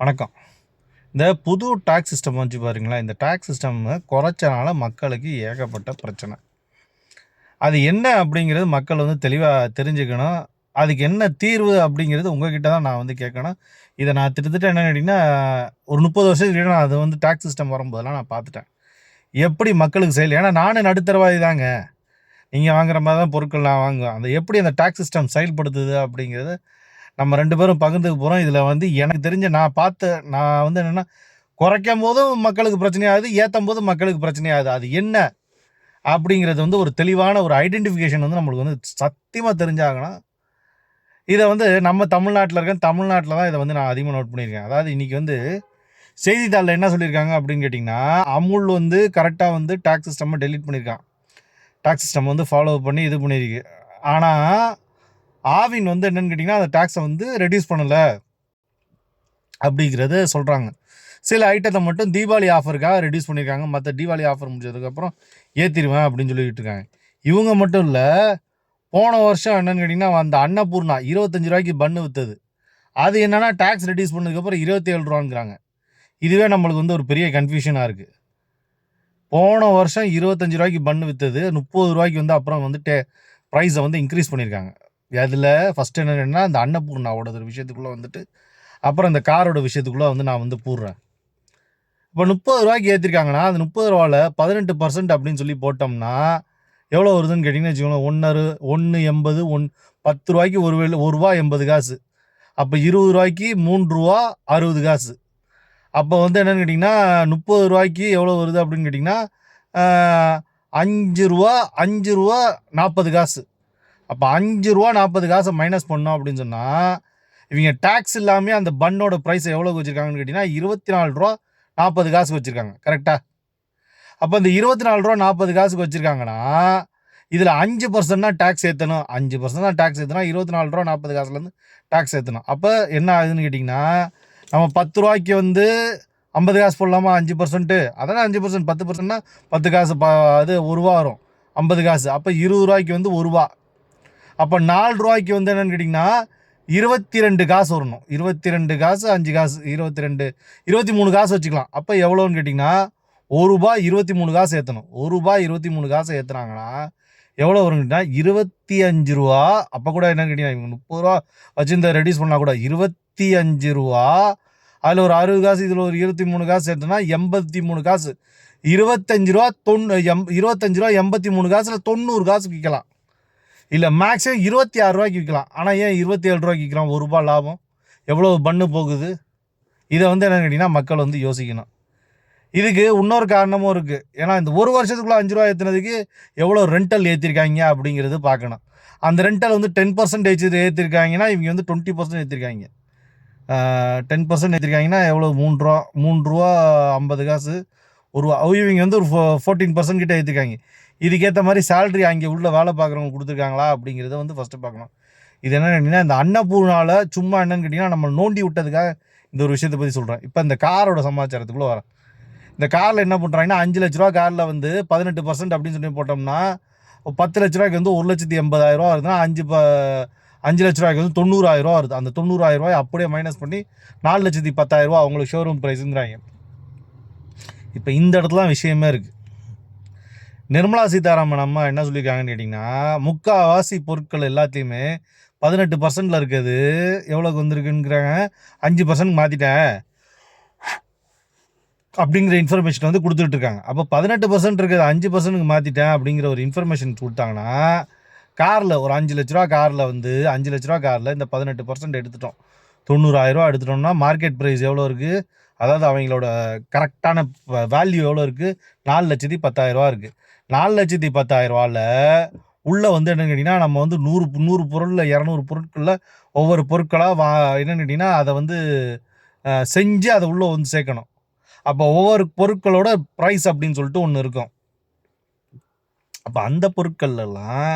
வணக்கம். இந்த புது டாக்ஸ் சிஸ்டம் வந்துச்சு பாருங்களேன். இந்த டாக்ஸ் சிஸ்டம் குறைச்சனால மக்களுக்கு ஏகப்பட்ட பிரச்சனை. அது என்ன அப்படிங்கிறது மக்கள் தெளிவாக தெரிஞ்சுக்கணும். அதுக்கு என்ன தீர்வு அப்படிங்கிறது உங்ககிட்ட தான் நான் கேட்கணும். இதை நான் திட்டத்தட்ட என்ன கேட்டிங்கன்னா, ஒரு 30 வருஷத்துக்கு நான் அது டாக்ஸ் சிஸ்டம் வரும்போதெல்லாம் நான் பார்த்துட்டேன். எப்படி மக்களுக்கு ஏன்னா நானும் நடுத்தரவாதி தாங்க. நீங்கள் வாங்குற மாதிரி தான் பொருட்கள் நான் வாங்குவேன். அந்த எப்படி அந்த டாக்ஸ் சிஸ்டம் செயல்படுத்துது அப்படிங்கிறது நம்ம 2 பேரும் பகிர்ந்துக்க போகிறோம். இதில் எனக்கு தெரிஞ்ச நான் என்னென்னா, குறைக்கும் போதும் மக்களுக்கு பிரச்சனையாகுது, ஏற்றும் போது மக்களுக்கு பிரச்சனையாகுது. அது என்ன அப்படிங்கிறது ஒரு தெளிவான ஒரு ஐடென்டிஃபிகேஷன் நம்மளுக்கு சத்தியமாக தெரிஞ்சாகணும். இதை நம்ம தமிழ்நாட்டில் தான் இதை நான் அதிகமாக நோட் பண்ணியிருக்கேன். அதாவது இன்றைக்கி செய்தித்தாளில் என்ன சொல்லியிருக்காங்க அப்படின்னு கேட்டிங்கன்னா, அமுல் கரெக்டாக டாக்ஸ் சிஸ்டம்மை டெலீட் பண்ணியிருக்கான். டாக்ஸ் சிஸ்டம் ஃபாலோ பண்ணி இது பண்ணியிருக்கு. ஆனால் ஆவின் என்னன்னு கேட்டிங்கன்னா, அந்த டாக்ஸை ரெடியூஸ் பண்ணலை அப்படிங்கிறத சொல்கிறாங்க. சில ஐட்டத்தை மட்டும் தீபாவளி ஆஃபருக்காக ரெடியூஸ் பண்ணியிருக்காங்க. மற்ற தீபாவளி ஆஃபர் முடிஞ்சதுக்கப்புறம் ஏற்றிடுவேன் அப்படின்னு சொல்லிட்டு இருக்காங்க. இவங்க மட்டும் இல்லை, போன வருஷம் என்னென்னு கேட்டிங்கன்னா, அந்த அன்னபூர்ணா 25 ரூபாய்க்கு பன்னு விற்றுது. அது என்னென்னா டாக்ஸ் ரெடியூஸ் பண்ணதுக்கப்புறம் 27 ரூபாங்கிறாங்க. இதுவே நம்மளுக்கு ஒரு பெரிய கன்ஃபியூஷனாக இருக்குது. போன வருஷம் 25 ரூபாய்க்கு பன்னு விற்றுது, 30 ரூபாய்க்கு அப்புறம் ப்ரைஸை இன்க்ரீஸ் பண்ணியிருக்காங்க. அதில் ஃபஸ்ட்டு என்னென்னா, இந்த அன்னபூர்ணாவோட ஒரு விஷயத்துக்குள்ளே அப்புறம் இந்த காரோட விஷயத்துக்குள்ளே நான் போடுறேன். இப்போ 30 ரூபாய்க்கு ஏற்றிருக்காங்கன்னா, அந்த 30 ரூபாவில் 18% அப்படின்னு சொல்லி போட்டோம்னா எவ்வளோ வருதுன்னு கேட்டிங்கன்னு வச்சுக்கோங்களேன். 1.80 10 ரூபாய்க்கு ₹1.80. அப்போ 20 ரூபாய்க்கு ₹3.60. அப்போ என்னென்னு கேட்டிங்கன்னா, 30 ரூபாய்க்கு எவ்வளோ வருது அப்படின்னு கேட்டிங்கன்னா, ₹5.40. அப்போ ₹5.40 மைனஸ் பண்ணோம் அப்படின்னு சொன்னால், இவங்க டேக்ஸ் இல்லாமல் அந்த பன்னோட ப்ரைஸை எவ்வளோக்கு வச்சுருக்காங்கன்னு கேட்டிங்கன்னா, ₹24.40 வச்சுருக்காங்க. கரெக்டாக? அப்போ இந்த ₹24.40 வச்சுருக்காங்கன்னா, இதில் 5% தான் டேக்ஸ் ஏற்றணும். 5% தான் டேக்ஸ் ஏற்றணும். ₹24.40 டேக்ஸ் ஏற்றணும். அப்போ என்ன ஆகுதுன்னு கேட்டிங்கன்னா, நம்ம 10 ரூபாய்க்கு 50 காசு போடலாமா? 5%. அதானே 5%. 10%னா 10 காசு அது ₹1 வரும். 50 காசு. அப்போ 20 ரூபாய்க்கு ₹1. அப்போ 4 ரூபாய்க்கு என்னென்னு கேட்டிங்கன்னா, 22 காசு வரணும். 22 காசு 5 காசு 23 காசு வச்சுக்கலாம். அப்போ எவ்வளோன்னு கேட்டிங்கன்னா, ₹1 ஏற்றணும். ₹1 ஏற்றுனாங்கன்னா எவ்வளோ வருங்கன்னா, ₹25. அப்போ கூட என்னன்னு கேட்டிங்கன்னா, ₹30 வச்சுருந்த ரெடியூஸ் பண்ணால் கூட ₹25. அதில் ஒரு 60 காசு, இதில் ஒரு 23 காசு சேர்த்தோன்னா 83 காசு. ₹25 83 காசில் 90 காசுக்கு விற்கலாம். இல்லை மேக்ஸிமம் ₹26 விற்கலாம். ஆனால் ஏன் ₹27 விற்கிறான்? ₹1 லாபம். எவ்வளோ பன்னு போகுது? இதை என்னென்னு கேட்டிங்கன்னா, மக்கள் யோசிக்கணும். இதுக்கு இன்னொரு காரணமும் இருக்குது. ஏன்னா இந்த ஒரு வருஷத்துக்குள்ளே ₹5 ஏற்றுனதுக்கு எவ்வளோ ரெண்டல் ஏற்றிருக்காங்க அப்படிங்கிறது பார்க்கணும். அந்த ரெண்டல் 10% ஏற்றிருக்காங்கன்னா, இவங்க 20% ஏற்றிருக்காங்க. 10% ஏற்றிருக்காங்கன்னா எவ்வளோ? ₹3.50 ₹1. இவங்க ஒரு 14% கிட்ட ஏற்றிருக்காங்க. இதுக்கேற்ற மாதிரி சேலரி அங்கே உள்ள வேலை பார்க்குறவங்க கொடுத்துருக்காங்களா அப்படிங்கிறத ஃபஸ்ட்டு பார்க்கணும். இது என்னென்னு கேட்டிங்கன்னா, இந்த அன்னபூர்ணாவில் சும்மா என்னென்னு கேட்டிங்கன்னா, நம்ம நோண்டி விட்டதுக்காக இந்த ஒரு விஷயத்தை பற்றி சொல்கிறேன். இப்போ இந்த காரோட சமாச்சாரத்துக்குள்ளே வரேன். இந்த காரில் என்ன பண்ணுறாங்கன்னா, ₹5,00,000 காரில் 18% அப்படின்னு சொல்லி போட்டோம்னா, ₹10,00,000 ₹1,80,000 வருதுன்னா, ₹5,00,000 ₹90,000 வருது. அந்த ₹90,000 அப்படியே மைனஸ் பண்ணி ₹4,10,000 அவங்களுக்கு ஷோரூம் ப்ரைஸுங்கிறாங்க. இப்போ இந்த இடத்துல தான் விஷயமே இருக்குது. நிர்மலா சீதாராமன் அம்மா என்ன சொல்லியிருக்காங்கன்னு கேட்டிங்கன்னா, முக்கால்வாசி பொருட்கள் எல்லாத்தையுமே 18% இருக்குது, எவ்வளோக்கு வந்திருக்குங்கிறாங்க, 5% மாற்றிட்டேன் அப்படிங்கிற இன்ஃபர்மேஷன் கொடுத்துட்டு இருக்காங்க. அப்போ 18% இருக்குது, 5% மாற்றிட்டேன் அப்படிங்கிற ஒரு இன்ஃபர்மேஷன் கொடுத்தாங்கன்னா, காரில் ஒரு ₹5,00,000 காரில் ₹5,00,000 காரில் இந்த 18% எடுத்துட்டோம், ₹90,000 எடுத்துட்டோம்னா மார்க்கெட் ப்ரைஸ் எவ்வளோ இருக்குது? அதாவது அவங்களோட கரெக்டான வேல்யூ எவ்வளோ இருக்குது? ₹4,10,000 இருக்குது. ₹4,10,000 உள்ளே என்னென்னு கேட்டிங்கன்னா, நம்ம 100 பொருளில் 200 பொருட்களில் ஒவ்வொரு பொருட்களாக என்னென்னு கேட்டிங்கன்னா, அதை செஞ்சு அதை உள்ளே சேர்க்கணும். அப்போ ஒவ்வொரு பொருட்களோட ப்ரைஸ் அப்படின்னு சொல்லிட்டு ஒன்று இருக்கும். அப்போ அந்த பொருட்கள்லாம்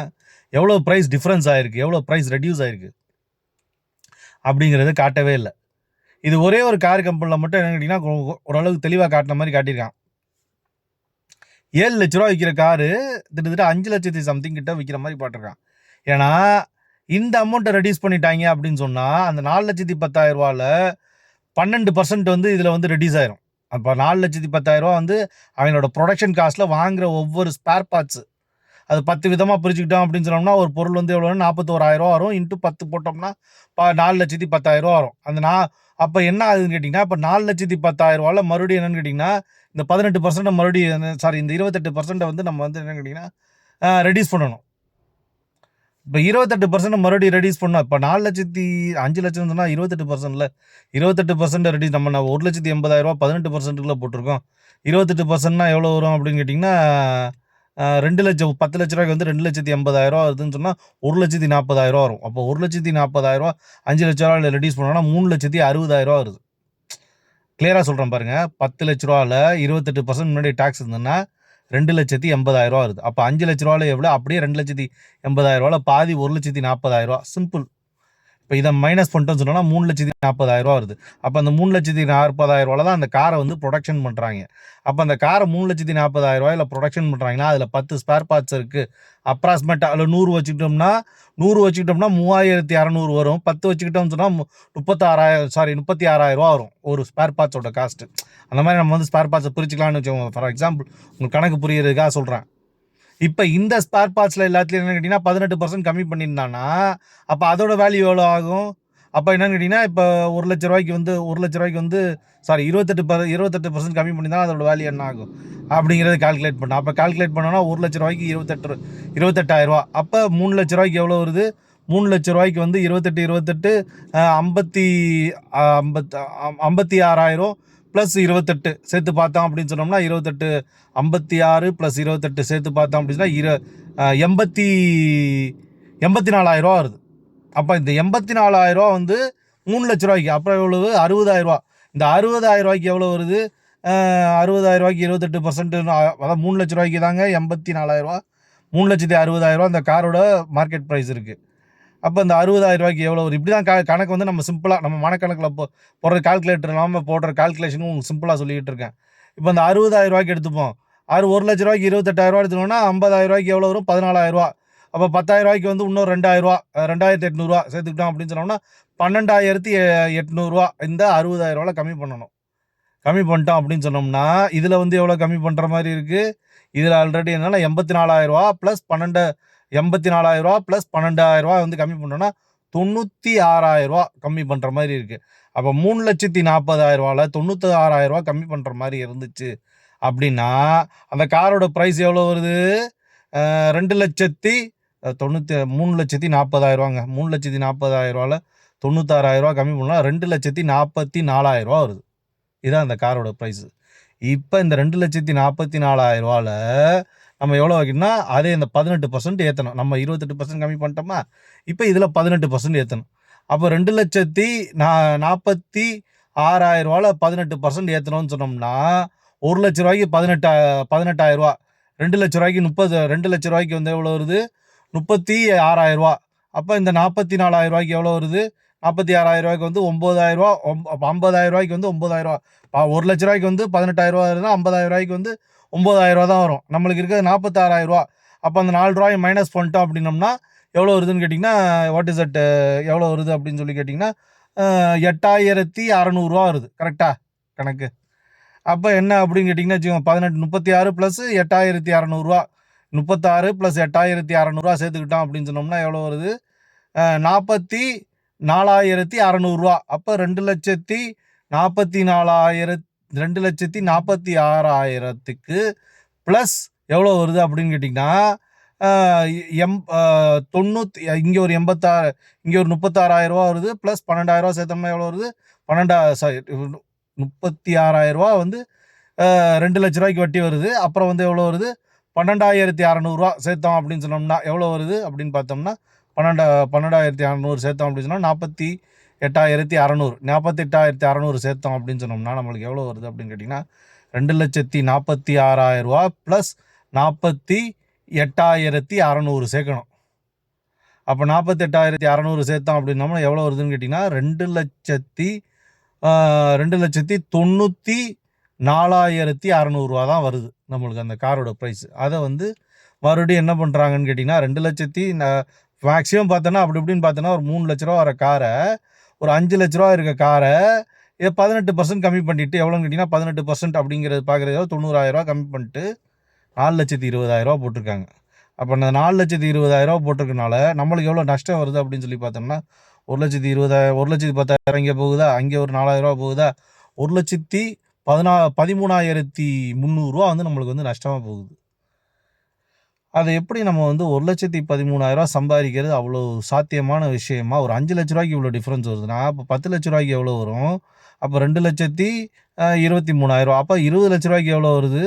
எவ்வளோ ப்ரைஸ் டிஃப்ரென்ஸ் ஆகிருக்கு, எவ்வளோ ப்ரைஸ் ரெடியூஸ் ஆகிருக்கு அப்படிங்கிறத காட்டவே இல்லை. இது ஒரே ஒரு கார் கம்பெனியில் மட்டும் என்னென்னு கேட்டிங்கன்னா, ஓரளவுக்கு தெளிவாக காட்டின மாதிரி காட்டியிருக்கான். ₹7,00,000 விற்கிற காரு கிட்டத்தட்ட 5,00,000 சம்திங் கிட்ட விற்கிற மாதிரி போட்டிருக்கான். ஏன்னா இந்த அமௌண்ட்டை ரெடியூஸ் பண்ணிட்டாங்க அப்படின்னு சொன்னால், அந்த ₹4,10,000 12% வந்து இதில் வந்து ரெடியூஸ் ஆயிரும். அப்போ 4,10,000 வந்து அவங்களோட ப்ரொடக்ஷன் காஸ்ட்டில் வாங்குகிற ஒவ்வொரு ஸ்பேர் பார்ட்ஸு அது 10 விதமாக பிரிச்சுக்கிட்டோம் அப்படின்னு சொன்னோம்னா ஒரு பொருள் வந்து எவ்வளோ 41,000 வரும். இன்ட்டு 10 போட்டோம்னா 4,10,000 வரும். அப்போ என்ன ஆகுதுன்னு கேட்டிங்கன்னா, இப்போ 4,10,000 மறுபடியும் என்னன்னு கேட்டிங்கன்னா, இந்த 18% மறுபடியும் இந்த 28% வந்து நம்ம வந்து என்னன்னு கேட்டிங்கன்னா ரெடியூஸ் பண்ணணும். இப்போ 28% மறுபடியும் ரெடியூஸ் பண்ணோம். இப்போ 5,00,000 சொன்னால் 28%ல 28% ரெடியூஸ் நம்ம 1,80,000 18%க்குள்ள போட்டிருக்கோம். 28%னா எவ்வளோ வரும் அப்படின்னு கேட்டிங்கன்னா 2 லட்சம் 10 லட்ச ரூபாய்க்கு வந்து 2,80,000 வருதுன்னு சொன்னால் 1,40,000 வரும். அப்போ 1,40,000 5 லட்ச ரூபாயில் ரெடியூஸ் பண்ணோம்னா 3,60,000 வருது. கிளியராக சொல்கிறேன் பாருங்கள். 10 லட்ச ரூபாவில் 28% முன்னாடி டேக்ஸ் இருந்ததுன்னா 2,80,000 வருது. அப்போ 5 லட்ச ரூபாயில் எவ்வளோ அப்படியே 2,80,000 பாதி 1,40,000 சிம்பிள். இப்போ இதை மைனஸ் பண்ணிட்டோம்னு சொன்னோம்னா 3,40,000 வருது. அப்போ அந்த 3,40,000 தான் அந்த காரை வந்து ப்ரொடக்ஷன் பண்ணுறாங்க. அப்போ அந்த காரை 3,40,000 ப்ரொடக்ஷன் பண்ணுறாங்கன்னா அதில் 10 ஸ்பேர் பார்ட்ஸ் இருக்குது. அப்ராக்சிமேட்டாக அதில் 100 வச்சுக்கிட்டோம்னா 3,600 வரும். 10 வச்சுக்கிட்டோம்னு சொன்னால் 36,000 வரும் ஒரு ஸ்பேர் பார்ட்ஸோட காஸ்ட்டு. அந்த மாதிரி நம்ம வந்து ஸ்பேர் பார்ட்ஸை பிரிச்சுக்கலாம்னு வச்சுக்கோங்க. ஃபார் எக்ஸாம்பிள் உங்களுக்கு கணக்கு புரியுறதுக்காக சொல்கிறேன். இப்போ இந்த ஸ்பேர் பார்ட்ஸில் எல்லாத்துலையும் என்னென்னு கேட்டிங்கன்னா 18% கம்மி பண்ணியிருந்தானா அப்போ அதோட வேல்யூ எவ்வளோ ஆகும்? அப்போ என்னென்னு கேட்டிங்கன்னா இப்போ 1,00,000 ரூபாய்க்கு வந்து 28% கம்மி பண்ணியிருந்தாலும் அதோட வேல்யூ என்ன ஆகும் அப்படிங்கிறத கால்குலேட் பண்ணோம். அப்போ கால்குலேட் பண்ணோன்னா 1,00,000 ரூபாய்க்கு 28,000. அப்போ 3 லட்ச ரூபாய்க்கு எவ்வளோ வருது? 3 லட்ச ரூபாய்க்கு வந்து 28 56,000 ப்ளஸ் 28 சேர்த்து பார்த்தோம் அப்படின்னு சொன்னோம்னா 28 56 ப்ளஸ் 28 சேர்த்து பார்த்தோம் அப்படின்னா 84,000 வருது. அப்போ இந்த 84,000 வந்து 3 லட்ச ரூபாய்க்கு. அப்புறம் எவ்வளவு? 60,000. இந்த 60,000 எவ்வளோ வருது? 60,000 28%, அதாவது 3 லட்ச ரூபாய்க்கு தாங்க 84,000. 3,60,000 அந்த காரோட மார்க்கெட் ப்ரைஸ் இருக்குது. அப்போ இந்த 60,000 எவ்வளோ வரும்? இப்படி தான் கணக்கு வந்து நம்ம சிம்பிளாக நம்ம மனக்கணக்கில் போடுற கால்குலேட்டர் இல்லாமல் போடுற கால்குலேஷனும் உங்களுக்கு சிம்பிளாக சொல்லிக்கிட்டு இருக்கேன். இப்போ இந்த 60,000 எடுத்துப்போம். 1 லட்ச ரூபாய்க்கு 28,000 எடுத்துக்கணும்னா 50,000 எவ்வளோ வரும்? 14,000. அப்போ 10,000 வந்து இன்னும் 2,000 2,800 சேர்த்துக்கிட்டோம் அப்படின்னு சொன்னோம்னா 12,800 இந்த 60,000 கம்மி பண்ணணும். கம்மி பண்ணிட்டோம் அப்படின்னு சொன்னோம்னா இதில் வந்து எவ்வளோ கம்மி பண்ணுற மாதிரி இருக்குது? இதில் ஆல்ரெடி என்னன்னா 84,000 ப்ளஸ் 84,000 ப்ளஸ் 12,000 வந்து கம்மி பண்ணோன்னா 96,000 கம்மி பண்ணுற மாதிரி இருக்குது. அப்போ 3,40,000 96,000 கம்மி பண்ணுற மாதிரி இருந்துச்சு அப்படின்னா அந்த காரோட ப்ரைஸ் எவ்வளோ வருது? 3,40,000 3,40,000 96,000 கம்மி பண்ணால் 2,44,000 வருது. இதுதான் அந்த காரோட ப்ரைஸு. இப்போ இந்த 2,44,000 நம்ம எவ்வளோ வைக்கணும்னா அதே இந்த 18% ஏற்றணும். நம்ம 28% கம்மி பண்ணிட்டோமா, இப்போ இதில் 18% ஏற்றணும். அப்போ 2,46,000 18% ஏற்றணும்னு சொன்னோம்னா 1 லட்ச ரூபாய்க்கு 18,000. 2 லட்ச ரூபாய்க்கு 2 லட்ச ரூபாய்க்கு வந்து எவ்வளோ வருது? 36,000. அப்போ இந்த 44,000 எவ்வளோ வருது? 46,000 வந்து 9,000. 50,000 வந்து 9,000. 1 லட்ச ரூபாய்க்கு வந்து 18,000 இருந்தால் 50,000 வந்து 9,000 தான் வரும். நம்மளுக்கு இருக்கிறது 46,000. அப்போ அந்த 4 ரூபாய் மைனஸ் பண்ணிட்டோம் அப்படின்னோம்னா எவ்வளோ வருதுன்னு கேட்டிங்கன்னா வாட் இஸ் அட் எவ்வளோ வருது அப்படின்னு சொல்லி கேட்டிங்கன்னா 8,600 வருது. கரெக்டாக கணக்கு? அப்போ என்ன அப்படின்னு கேட்டிங்கன்னா வச்சுக்கோங்க 36 ப்ளஸ் 8,600 36 ப்ளஸ் 8,600 சேர்த்துக்கிட்டோம் அப்படின்னு சொன்னோம்னா எவ்வளோ வருது? 44,600. அப்போ 2,46,000க்கு ப்ளஸ் எவ்வளோ வருது அப்படின்னு கேட்டிங்கன்னா 90 இங்கே ஒரு 86 இங்கே ஒரு 36,000 வருது. ப்ளஸ் 12,000 சேர்த்தோம்னா எவ்வளோ வருது? 36,000 வந்து 2 லட்ச ரூபாய்க்கு வட்டி வருது. அப்புறம் வந்து எவ்வளோ வருது? 12,600 சேர்த்தோம் அப்படின்னு சொன்னோம்னா எவ்வளோ வருது அப்படின்னு பார்த்தோம்னா 12,600 சேர்த்தோம் அப்படின்னு சொன்னால் 48,600 48,600 சேர்த்தோம் அப்படின்னு சொன்னோம்னா நம்மளுக்கு எவ்வளோ வருது அப்படின்னு கேட்டிங்கன்னா 2,46,000 ப்ளஸ் 48,600 சேர்க்கணும். அப்போ 48,600 சேர்த்தோம் அப்படின்னோம்னா எவ்வளோ வருதுன்னு கேட்டிங்கன்னா 2,94,600 தான் வருது நம்மளுக்கு அந்த காரோட ப்ரைஸ். அதை வந்து மறுபடியும் என்ன பண்ணுறாங்கன்னு கேட்டிங்கன்னா 2,00,000 மேக்ஸிமம் பார்த்தோன்னா அப்படி இப்படின்னு பார்த்தோன்னா ஒரு 3 லட்ச ரூபா வர காரை ஒரு 5 லட்ச ரூபா இருக்க காரை இதை 18% கம்மி பண்ணிட்டு எவ்வளோன்னு கேட்டிங்கன்னா 18% அப்படிங்கிறது பார்க்குறது 90,000 கம்மி பண்ணிட்டு 4,20,000 போட்டிருக்காங்க. அப்போ அந்த 4,20,000 போட்டிருக்கனால நம்மளுக்கு எவ்வளோ நஷ்டம் வருது அப்படின்னு சொல்லி பார்த்தோம்னா 1,20,000 1,10,000 இங்கே போகுதா, அங்கே ஒரு 4,000 போகுதா, 1,13,300 வந்து நம்மளுக்கு வந்து நஷ்டமாக போகுது. அதை எப்படி நம்ம வந்து 1,13,000 சம்பாதிக்கிறது அவ்வளோ சாத்தியமான விஷயமா? ஒரு 5 லட்ச ரூபாய்க்கு இவ்வளோ டிஃப்ரென்ஸ் வருதுன்னா அப்போ 10 லட்ச ரூபாய்க்கு எவ்வளோ வரும்? அப்போ 2,23,000 அப்போ 20 லட்ச ரூபாய்க்கு எவ்வளோ வருது?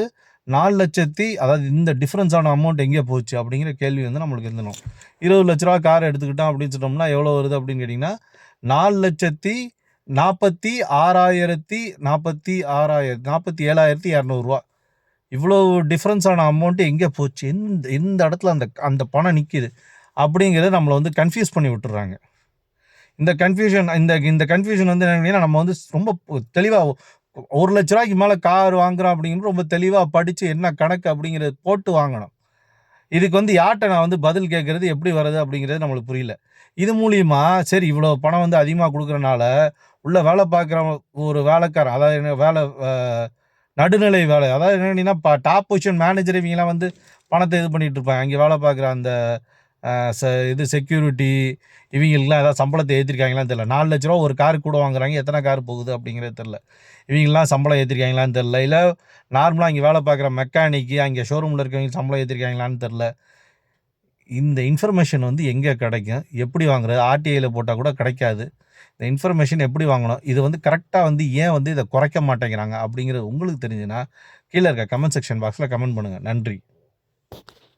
4 லட்சத்தி அதாவது இந்த டிஃப்ரென்ஸான அமௌண்ட் எங்கே போச்சு அப்படிங்கிற கேள்வி வந்து நம்மளுக்கு இருந்தணும். 20 லட்ச ரூபா கார் எடுத்துக்கிட்டோம் அப்படின்னு சொன்னோம்னா எவ்வளோ வருது அப்படின்னு கேட்டிங்கன்னா 4,46,200 இவ்வளோ டிஃப்ரென்ஸான அமௌண்ட்டு எங்கே போச்சு? எந்த இடத்துல அந்த அந்த பணம் நிற்கிது அப்படிங்கிறத நம்மளை வந்து கன்ஃபியூஸ் பண்ணி விட்டுறாங்க. இந்த கன்ஃபியூஷன் வந்து என்னன்னா நம்ம வந்து ரொம்ப தெளிவாக 1 லட்ச ரூபாய்க்கு மேலே கார் வாங்குறோம் அப்படிங்கிறது ரொம்ப தெளிவாக படித்து என்ன கணக்கு அப்படிங்கிறத போட்டு வாங்கணும். இதுக்கு வந்து யார்கிட்ட நான் வந்து பதில் கேட்குறது எப்படி வருது அப்படிங்கிறது நம்மளுக்கு புரியல. இது மூலியமா சரி இவ்வளோ பணம் வந்து அதிகமாக கொடுக்குறனால உள்ள வேலை பார்க்குற ஒரு வேலைக்காரன், அதாவது என்ன வேலை நடுநிலை வேலை, அதாவது என்னன்னா டாப் பொசிஷன் மேனேஜர் இவங்கெல்லாம் வந்து பணத்தை இது பண்ணிகிட்டு இருப்பாங்க. அங்கே வேலை பார்க்குற அந்த செக்யூரிட்டி இவங்களுக்குலாம் ஏதாவது சம்பளத்தை ஏற்றிருக்காங்களான்னு தெரில. 4 லட்ச ரூபா ஒரு காருக்கு கூட வாங்குறாங்க, எத்தனை கார் போகுது அப்படிங்கிறது தெரில. இவங்கெல்லாம் சம்பளம் ஏற்றிருக்காங்களான்னு தெரில. இல்லை நார்மலாக இங்கே வேலை பார்க்குற மெக்கானிக்கு அங்கே ஷோரூமில் இருக்கவங்க சம்பளம் ஏற்றிருக்காங்களான்னு தெரில. இந்த இன்ஃபர்மேஷன் வந்து எங்கே கிடைக்கும், எப்படி வாங்குறது? ஆர்டிஐயில் போட்டால் கூட கிடைக்காது. இந்த இன்ஃபர்மேஷன் எப்படி வாங்கணும், இது வந்து கரெக்டாக வந்து ஏன் வந்து இதை குறைக்க மாட்டேங்கிறாங்க அப்படிங்கிறது உங்களுக்கு தெரிஞ்சுன்னா கீழே இருக்க கமெண்ட் செக்ஷன் பாக்ஸில் கமெண்ட் பண்ணுங்கள். நன்றி.